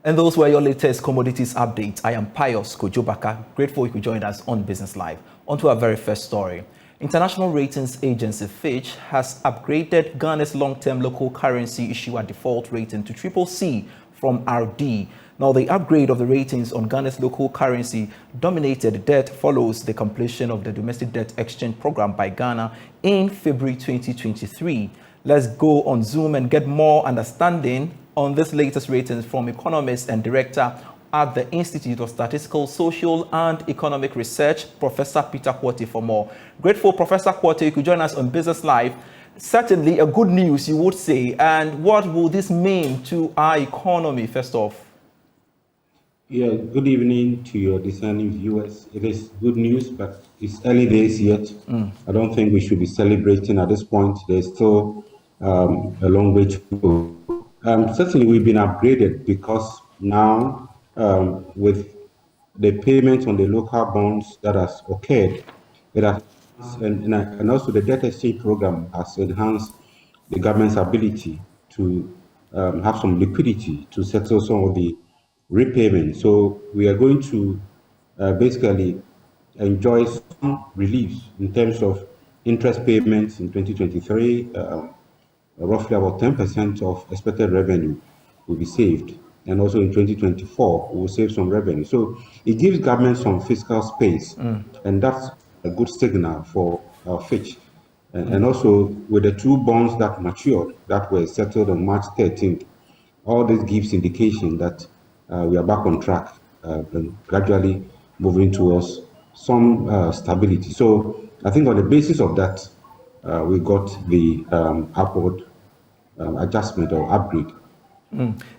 And those were your latest commodities updates. I am Pious Kojo Backah. Grateful you could join us on Business Live. On to our very first story. International ratings agency Fitch has upgraded Ghana's long-term local currency issuer default rating to CCC from RD. Now, the upgrade of the ratings on Ghana's local currency dominated debt follows the completion of the domestic debt exchange program by Ghana in February 2023. Let's go on Zoom and get more understanding on this latest ratings from economist and director at the Institute of Statistical, Social and Economic Research, Professor Peter Quartey, for more. Grateful, Professor Quartey, you could join us on Business Live. Certainly a good news, you would say. And what will this mean to our economy, first off? Yeah, good evening to your discerning viewers. It is good news, but it's early days yet. I don't think we should be celebrating at this point. There's still a long way to go. Certainly, we've been upgraded because now, with the payment on the local bonds that has occurred, it has, and also the debt exchange program has enhanced the government's ability to have some liquidity to settle some of the repayment. So we are going to basically enjoy some relief in terms of interest payments in 2023. Roughly about 10% of expected revenue will be saved. And also in 2024, we will save some revenue. So it gives government some fiscal space. And that's a good signal for Fitch. And also with the two bonds that matured, that were settled on March 13th, all this gives indication that we are back on track and gradually moving towards some stability. So I think on the basis of that, we got the upward adjustment or upgrade.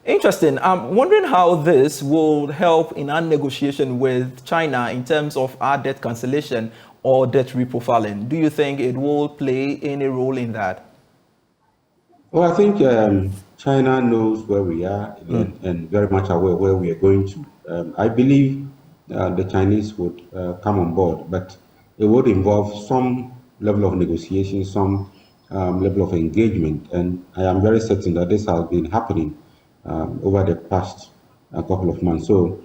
Interesting. I'm wondering how this will help in our negotiation with China in terms of our debt cancellation or debt reprofiling. Do you think it will play any role in that? Well, I think China knows where we are and very much aware where we are going to. I believe the Chinese would come on board, but it would involve some level of negotiation, some level of engagement. And I am very certain that this has been happening over the past couple of months. So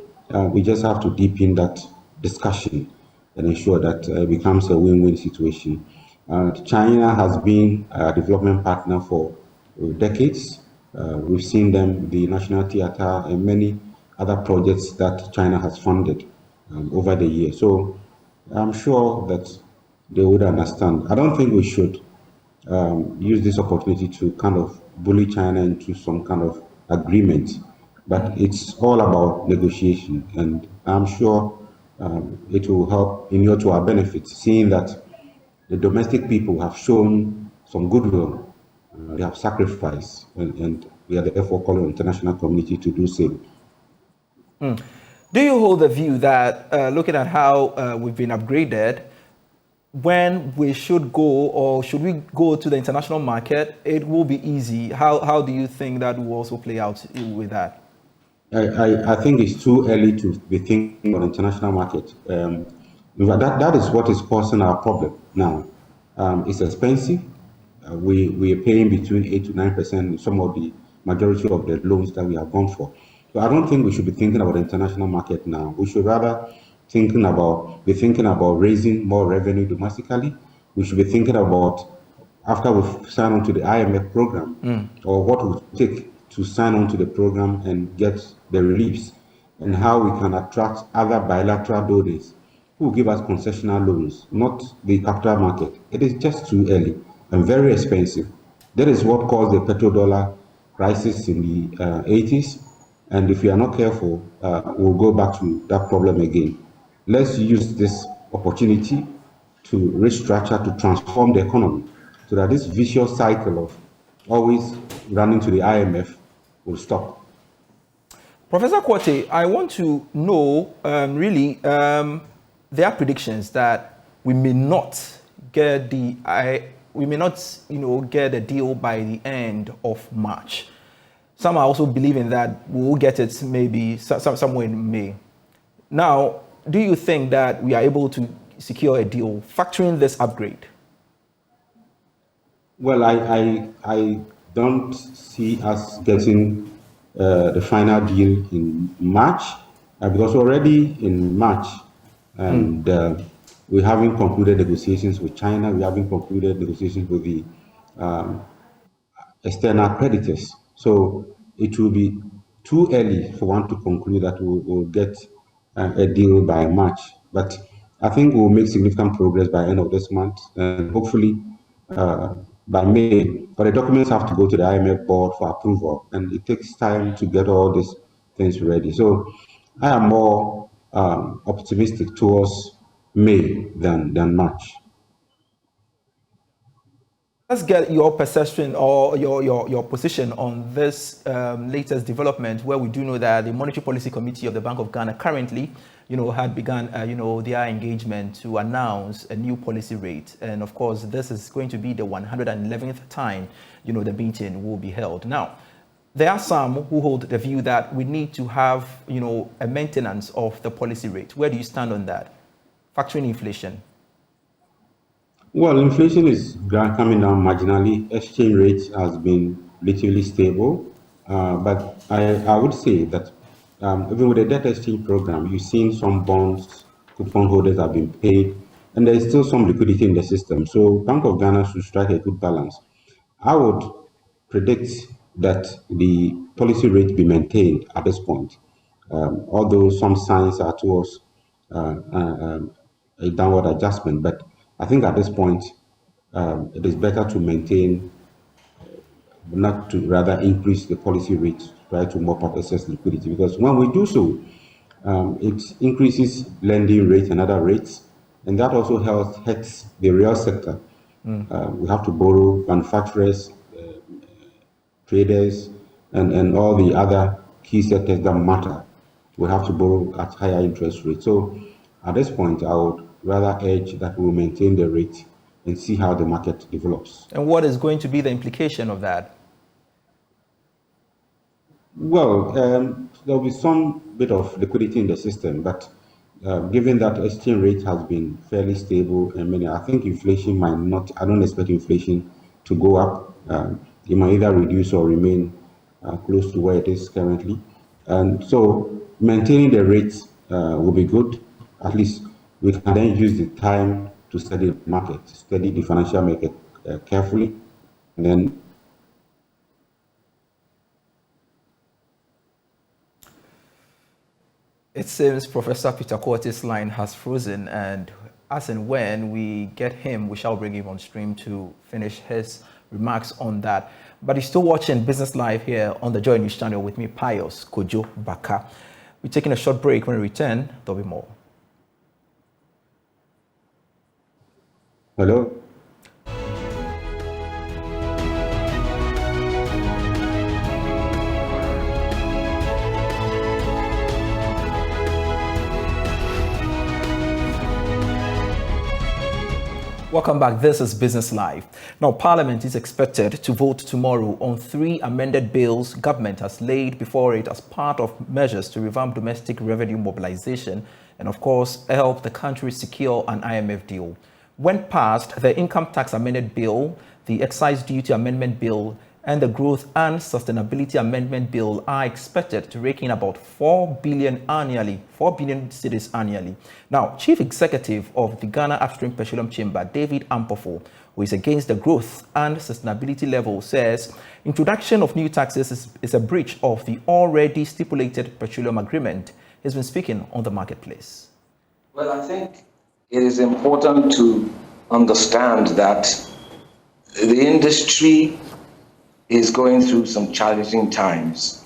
we just have to deepen that discussion and ensure that it becomes a win-win situation. China has been a development partner for decades. We've seen them, the National Theatre, and many other projects that China has funded over the years. So I'm sure that they would understand. I don't think we should use this opportunity to kind of bully China into some kind of agreement, but it's all about negotiation, and I'm sure it will help in to our benefit, seeing that the domestic people have shown some goodwill, they have sacrificed, and we are therefore calling on the international community to do same. Do you hold the view that looking at how we've been upgraded, when we should go or should we go to the international market, it will be easy? How do you think that will also play out with that? I think it's too early to be thinking on the international market. That is what is causing our problem now. It's expensive. We are paying between 8 to 9% in some of the majority of the loans that we have gone for. So I don't think we should be thinking about the international market now. We should rather be thinking about raising more revenue domestically. We should be thinking about, after we sign on to the IMF program, or what it would take to sign on to the program and get the reliefs, and how we can attract other bilateral donors who will give us concessional loans, not the capital market. It is just too early and very expensive. That is what caused the petrodollar crisis in the 80s. And if we are not careful, we'll go back to that problem again. Let's use this opportunity to restructure, to transform the economy, so that this vicious cycle of always running to the IMF will stop. Professor Quartey, I want to know, there are predictions that we may not get the deal by the end of March. Some are also believing that we will get it maybe somewhere in May. Now, do you think that we are able to secure a deal factoring this upgrade? Well, I don't see us getting the final deal in March, because already in March, and we haven't concluded negotiations with China. We haven't concluded negotiations with the external creditors. So it will be too early for one to conclude that we'll get a deal by March. But I think we'll make significant progress by end of this month, and hopefully by May. But the documents have to go to the IMF board for approval, and it takes time to get all these things ready. So I am more optimistic towards May than March. Let's get your perception or your position on this latest development, where we do know that the Monetary Policy Committee of the Bank of Ghana currently, had begun, their engagement to announce a new policy rate. And of course, this is going to be the 111th time, the meeting will be held. Now, there are some who hold the view that we need to have, a maintenance of the policy rate. Where do you stand on that? Factoring inflation. Well, inflation is coming down marginally. Exchange rate has been relatively stable. But I would say that even with the debt exchange program, you've seen some bonds, coupon holders have been paid, and there's still some liquidity in the system. So Bank of Ghana should strike a good balance. I would predict that the policy rate be maintained at this point, although some signs are towards a downward adjustment. But I think at this point, it is better to maintain, not to rather increase the policy rate, try to mop up excess liquidity. Because when we do so, it increases lending rates and other rates, and that also hurts the real sector. We have to borrow manufacturers, traders, and all the other key sectors that matter. We have to borrow at higher interest rates. So at this point, I would rather urge that we maintain the rate and see how the market develops. And what is going to be the implication of that? Well, there'll be some bit of liquidity in the system, but given that exchange rate has been fairly stable, I think inflation might not, I don't expect inflation to go up. It might either reduce or remain close to where it is currently. And so maintaining the rates will be good. At least we can then use the time to study the market, study the financial market carefully, and then it seems Professor Peter Quartey's line has frozen, and as and when we get him, we shall bring him on stream to finish his remarks on that. But you're still watching Business Live here on the Joy News channel with me, Pious Kojo Backah. We're taking a short break. When we return, there'll be more. hello. Welcome back. This is Business Live. Now, Parliament is expected to vote tomorrow on 3 amended bills government has laid before it as part of measures to revamp domestic revenue mobilization and, of course, help the country secure an IMF deal. When passed, the Income Tax Amendment Bill, the Excise Duty Amendment Bill, and the Growth and Sustainability Amendment Bill are expected to rake in about 4 billion annually, 4 billion cedis annually. Now, Chief Executive of the Ghana Upstream Petroleum Chamber, David Ampofo, who is against the growth and sustainability level, says introduction of new taxes is a breach of the already stipulated petroleum agreement. He's been speaking on the marketplace. Well, I think it is important to understand that the industry is going through some challenging times,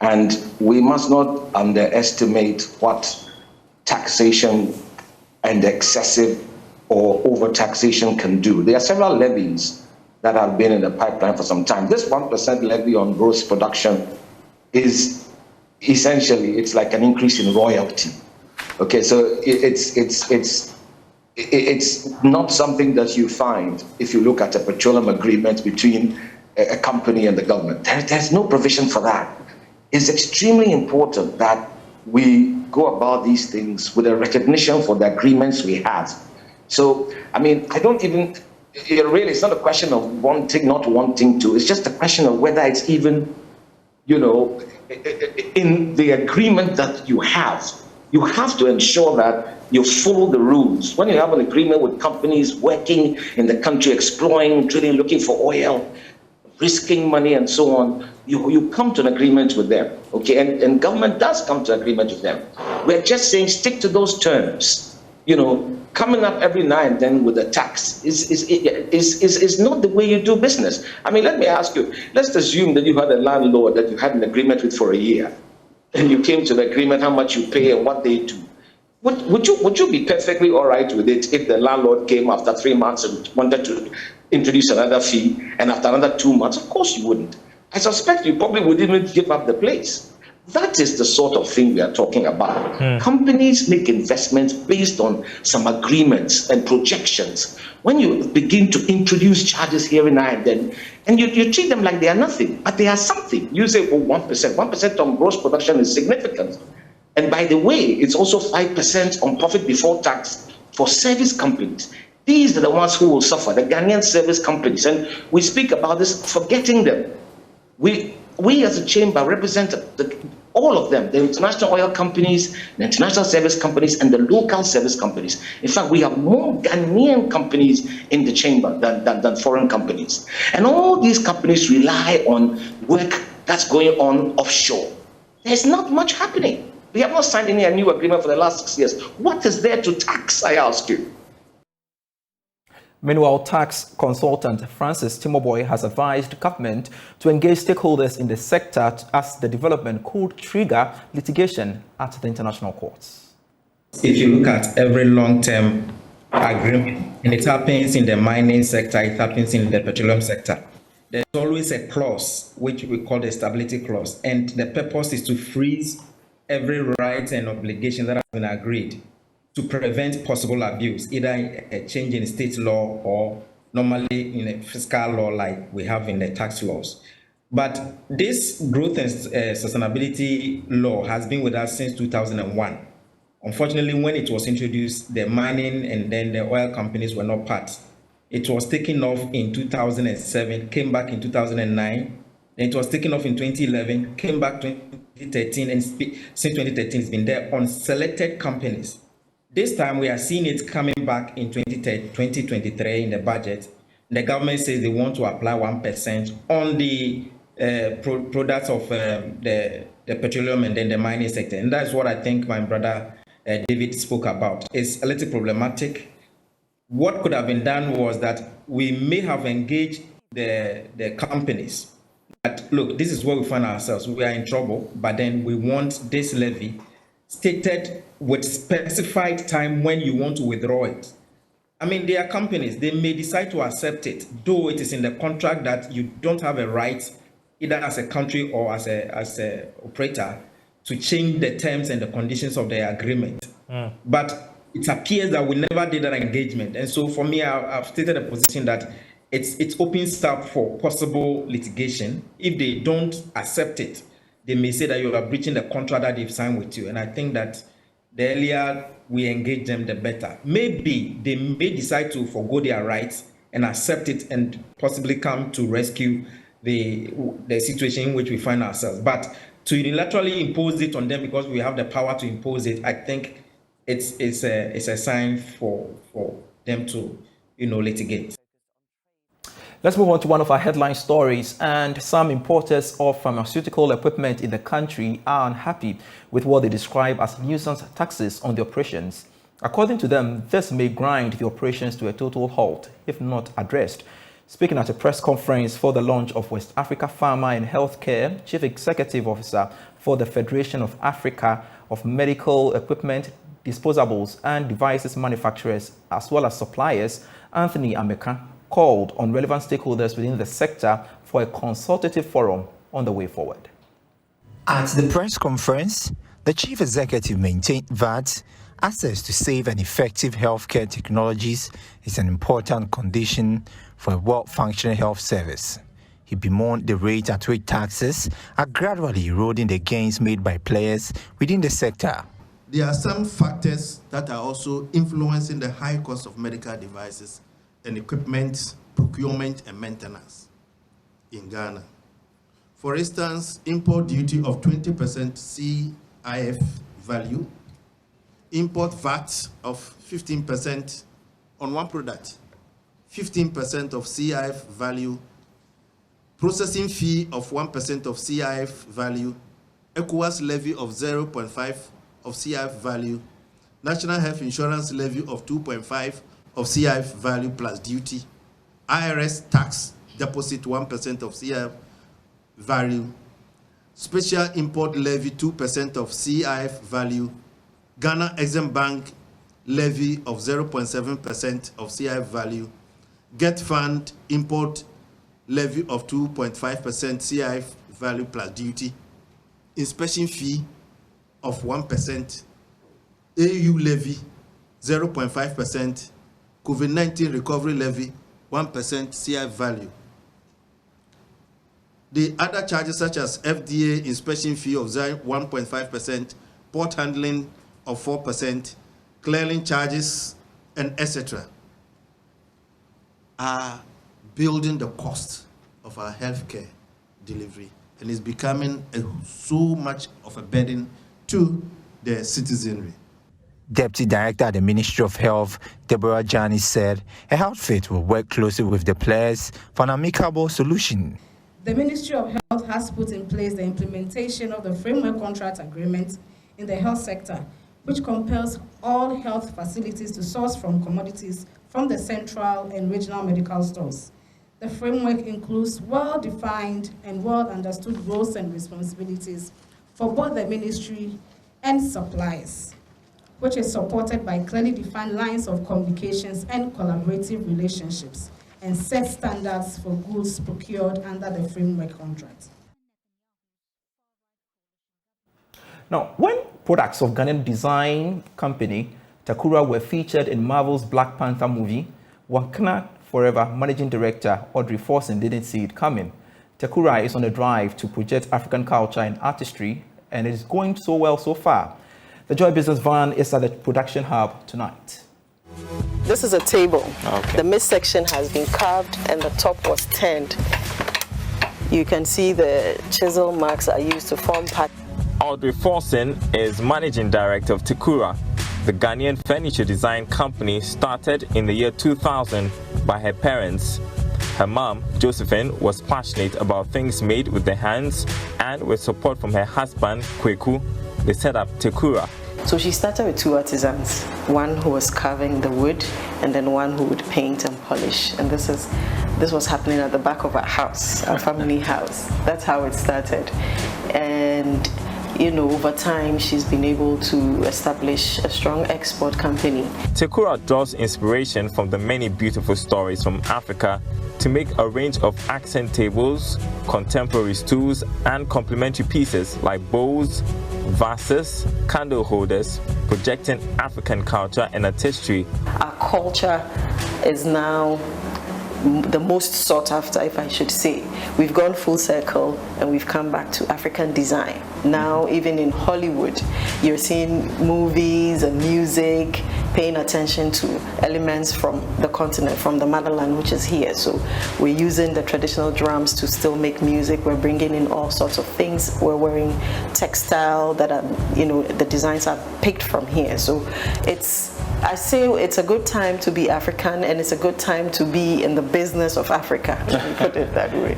and we must not underestimate what taxation and excessive or over-taxation can do. There are several levies that have been in the pipeline for some time. This 1% levy on gross production is essentially, it's like an increase in royalty. Okay, so it's not something that you find if you look at a petroleum agreement between a company and the government. There's no provision for that. It's extremely important that we go about these things with a recognition for the agreements we have. So, I mean, it's not a question of wanting, not wanting to. It's just a question of whether it's even, in the agreement that you have to ensure that you follow the rules. When you have an agreement with companies working in the country, exploring, drilling, looking for oil, risking money and so on, you come to an agreement with them, okay? And government does come to an agreement with them. We're just saying stick to those terms. Coming up every now and then with a tax is not the way you do business. I mean, let me ask you, let's assume that you had a landlord that you had an agreement with for a year, and you came to the agreement how much you pay and what they do. Would you be perfectly all right with it if the landlord came after 3 months and wanted to introduce another fee, and after another 2 months? Of course you wouldn't. I suspect you probably wouldn't even give up the place. That is the sort of thing we are talking about. Companies make investments based on some agreements and projections. When you begin to introduce charges here and then, and you treat them like they are nothing, but they are something. You say, 1% on gross production is significant. And by the way, it's also 5% on profit before tax for service companies. These are the ones who will suffer, the Ghanaian service companies. And we speak about this, forgetting them. We as a chamber represent all of them, the international oil companies, the international service companies, and the local service companies. In fact, we have more Ghanaian companies in the chamber than foreign companies. And all these companies rely on work that's going on offshore. There's not much happening. We have not signed any new agreement for the last 6 years. What is there to tax, I ask you? Meanwhile, tax consultant Francis Timoboy has advised government to engage stakeholders in the sector as the development could trigger litigation at the international courts. If you look at every long-term agreement, and it happens in the mining sector, it happens in the petroleum sector, there's always a clause which we call the stability clause, and the purpose is to freeze every right and obligation that has been agreed to prevent possible abuse, either a change in state law or normally in a fiscal law like we have in the tax laws. But this growth and sustainability law has been with us since 2001. Unfortunately, when it was introduced, the mining and then the oil companies were not part. It was taken off in 2007, came back in 2009, then it was taken off in 2011, came back 2013, and since 2013 it's been there on selected companies. This time we are seeing it coming back in 2023 in the budget. The government says they want to apply 1% on the products of the petroleum and then the mining sector. And that's what I think my brother David spoke about. It's a little problematic. What could have been done was that we may have engaged the companies that, look, this is where we find ourselves. We are in trouble, but then we want this levy stated with specified time when you want to withdraw it. I mean, there are companies, they may decide to accept it, though it is in the contract that you don't have a right, either as a country or as a operator, to change the terms and the conditions of the agreement. But it appears that we never did that engagement. And so for me, I've stated a position that it opens up for possible litigation. If they don't accept it, they may say that you are breaching the contract that they've signed with you. And I think that the earlier we engage them, the better. Maybe they may decide to forgo their rights and accept it and possibly come to rescue the situation in which we find ourselves. But to unilaterally impose it on them because we have the power to impose it, I think it's a sign for them to litigate. Let's move on to one of our headline stories. And some importers of pharmaceutical equipment in the country are unhappy with what they describe as nuisance taxes on the operations. According to them, this may grind the operations to a total halt if not addressed. Speaking at a press conference for the launch of West Africa Pharma and Healthcare, Chief Executive Officer for the Federation of Africa of Medical Equipment, Disposables and Devices Manufacturers, as well as suppliers, Anthony Ameka, called on relevant stakeholders within the sector for a consultative forum on the way forward. At the press conference, the chief executive maintained that access to safe and effective healthcare technologies is an important condition for a well-functioning health service. He bemoaned the rate at which taxes are gradually eroding the gains made by players within the sector. There are some factors that are also influencing the high cost of medical devices and equipment procurement and maintenance in Ghana. For instance, import duty of 20% CIF value, import VAT of 15% on one product, 15% of CIF value, processing fee of 1% of CIF value, ECOWAS levy of 0.5 of CIF value, National Health Insurance levy of 2.5 of CIF value plus duty, IRS tax deposit 1% of CIF value, special import levy 2% of CIF value, Ghana Exim Bank levy of 0.7% of CIF value, Get Fund import levy of 2.5% CIF value plus duty, inspection fee of 1%, AU levy 0.5%, COVID-19 recovery levy 1% CIF value. The other charges such as FDA inspection fee of 1.5%, port handling of 4%, clearing charges, and etc. are building the cost of our healthcare delivery and is becoming so much of a burden to the citizenry. Deputy Director at the Ministry of Health, Deborah Janis, said her outfit will work closely with the players for an amicable solution. The Ministry of Health has put in place the implementation of the Framework Contract Agreement in the health sector, which compels all health facilities to source from commodities from the central and regional medical stores. The framework includes well-defined and well-understood roles and responsibilities for both the ministry and suppliers, which is supported by clearly defined lines of communications and collaborative relationships, and set standards for goods procured under the framework contract. Now, when products of Ghanaian design company Takura were featured in Marvel's Black Panther movie, Wakana Forever Managing Director Audrey Forson didn't see it coming. Takura is on a drive to project African culture and artistry, and it is going so well so far. The Joy Business van is at the production hub tonight. This is a table. Okay. The midsection has been carved and the top was turned. You can see the chisel marks are used to form part. Audrey Forson is Managing Director of Takura. The Ghanaian furniture design company started in the year 2000 by her parents. Her mom, Josephine, was passionate about things made with their hands, and with support from her husband, Kweku, they set up Takura. So she started with two artisans, one who was carving the wood and then one who would paint and polish. And this was happening at the back of our house, our family house. That's how it started. And you know, over time, she's been able to establish a strong export company. Takura draws inspiration from the many beautiful stories from Africa to make a range of accent tables, contemporary stools, and complementary pieces like bowls, vases, candle holders, projecting African culture and artistry. Our culture is now the most sought after, if I should say. We've gone full circle and we've come back to African design. Now, even in Hollywood, you're seeing movies and music paying attention to elements from the continent, from the motherland, which is here. So we're using the traditional drums to still make music. We're bringing in all sorts of things. We're wearing textile that are, you know, the designs are picked from here. So I say it's a good time to be African, and it's a good time to be in the business of Africa, let me put it that way.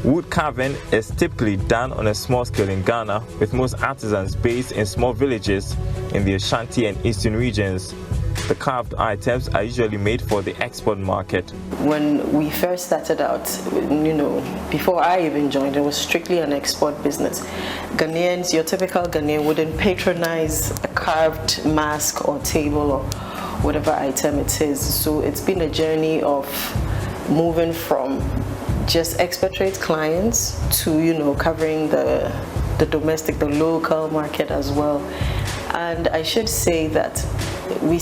Wood carving is typically done on a small scale in Ghana, with most artisans based in small villages in the Ashanti and Eastern regions. The carved items are usually made for the export market. When we first started out, you know, before I even joined, it was strictly an export business. Ghanaians, your typical Ghanaian wouldn't patronize a carved mask or table or whatever item it is. So it's been a journey of moving from just expatriate clients to, you know, covering the domestic, the local market as well. And I should say that we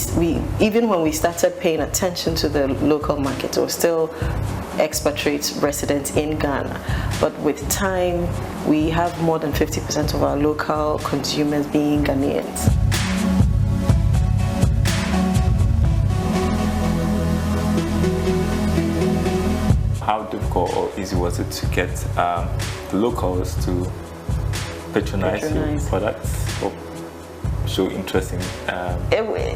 even when we started paying attention to the local market, there were still expatriate residents in Ghana. But with time, we have more than 50% of our local consumers being Ghanaians. How difficult or easy was it to get the locals to patronize your products or show interest in?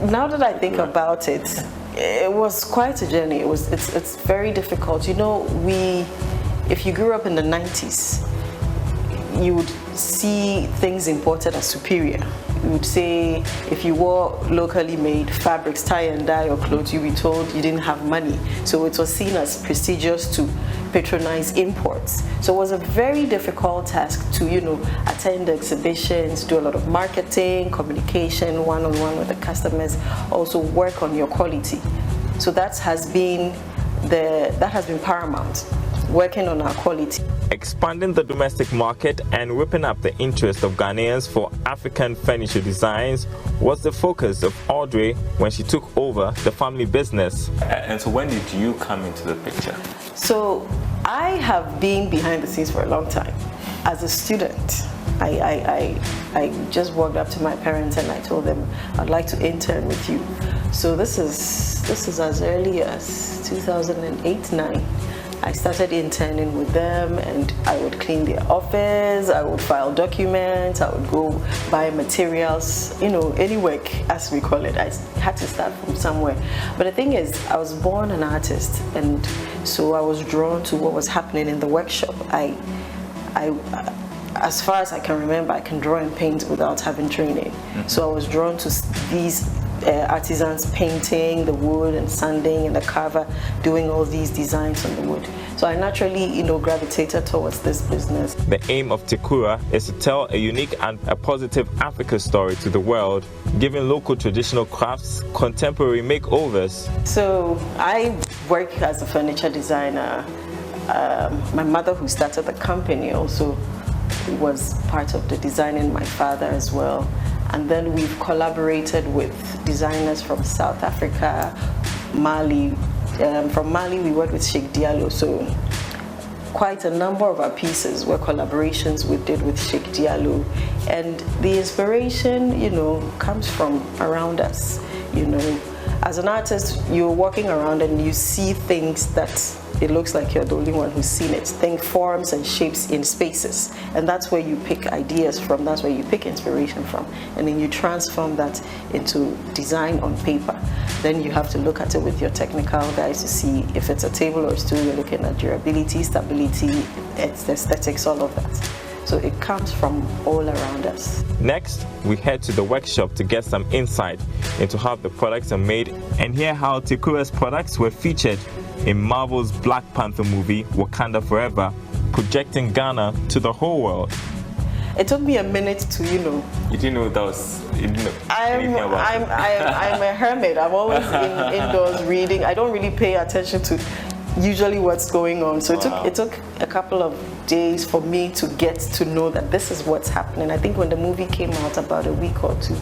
Now that I think about it, it was quite a journey. It's very difficult. You know, if you grew up in the 90s, you would see things imported as superior. You would say if you wore locally made fabrics, tie and dye or clothes, you'd be told you didn't have money. So it was seen as prestigious to patronize imports. So it was a very difficult task to, attend exhibitions, do a lot of marketing, communication, one-on-one with the customers, also work on your quality. So that has been paramount, working on our quality. Expanding the domestic market and whipping up the interest of Ghanaians for African furniture designs was the focus of Audrey when she took over the family business. And so when did you come into the picture? So I have been behind the scenes for a long time. As a student, I just walked up to my parents and I told them I'd like to intern with you. So this is as early as 2008-9. I started interning with them, and I would clean their office, I would file documents, I would go buy materials, any work as we call it. I had to start from somewhere. But the thing is, I was born an artist, and so I was drawn to what was happening in the workshop. As far as I can remember, I can draw and paint without having training. Mm-hmm. So I was drawn to these artisans painting the wood and sanding and the carver, doing all these designs on the wood. So I naturally, gravitated towards this business. The aim of Tekura is to tell a unique and a positive Africa story to the world, giving local traditional crafts contemporary makeovers. So I work as a furniture designer. My mother, who started the company, also was part of the designing, my father as well. And then we've collaborated with designers from South Africa, Mali. From Mali, we worked with Sheikh Diallo. So quite a number of our pieces were collaborations we did with Sheikh Diallo. And the inspiration, comes from around us. As an artist, you're walking around and you see things that it looks like you're the only one who's seen it. Think forms and shapes in spaces. And that's where you pick ideas from, that's where you pick inspiration from. And then you transform that into design on paper. Then you have to look at it with your technical guys to see if it's a table or a stool. You're looking at durability, stability, aesthetics, all of that. So it comes from all around us. Next, we head to the workshop to get some insight into how the products are made and hear how Tekura's products were featured in Marvel's Black Panther movie, Wakanda Forever, projecting Ghana to the whole world. It took me a minute to, You didn't know that was, you didn't know anything about it. I'm a hermit. I'm always indoors reading. I don't really pay attention to usually what's going on. So it took a couple of days for me to get to know that this is what's happening. I think when the movie came out about a week or two,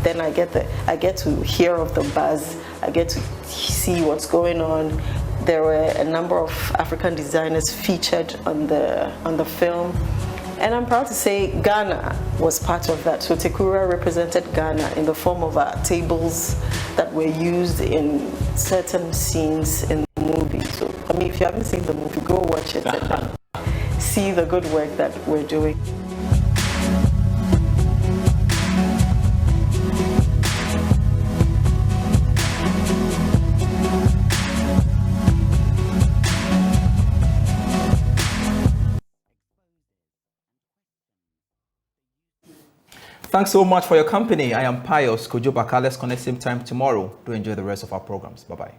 then I get to hear of the buzz. I get to see what's going on. There were a number of African designers featured on the film. And I'm proud to say Ghana was part of that. So Tekura represented Ghana in the form of our tables that were used in certain scenes in the movie. So, if you haven't seen the movie, go watch it and see the good work that we're doing. Thanks so much for your company. I am Pious Kojo Backah. Let's connect same time tomorrow. Do enjoy the rest of our programs. Bye-bye.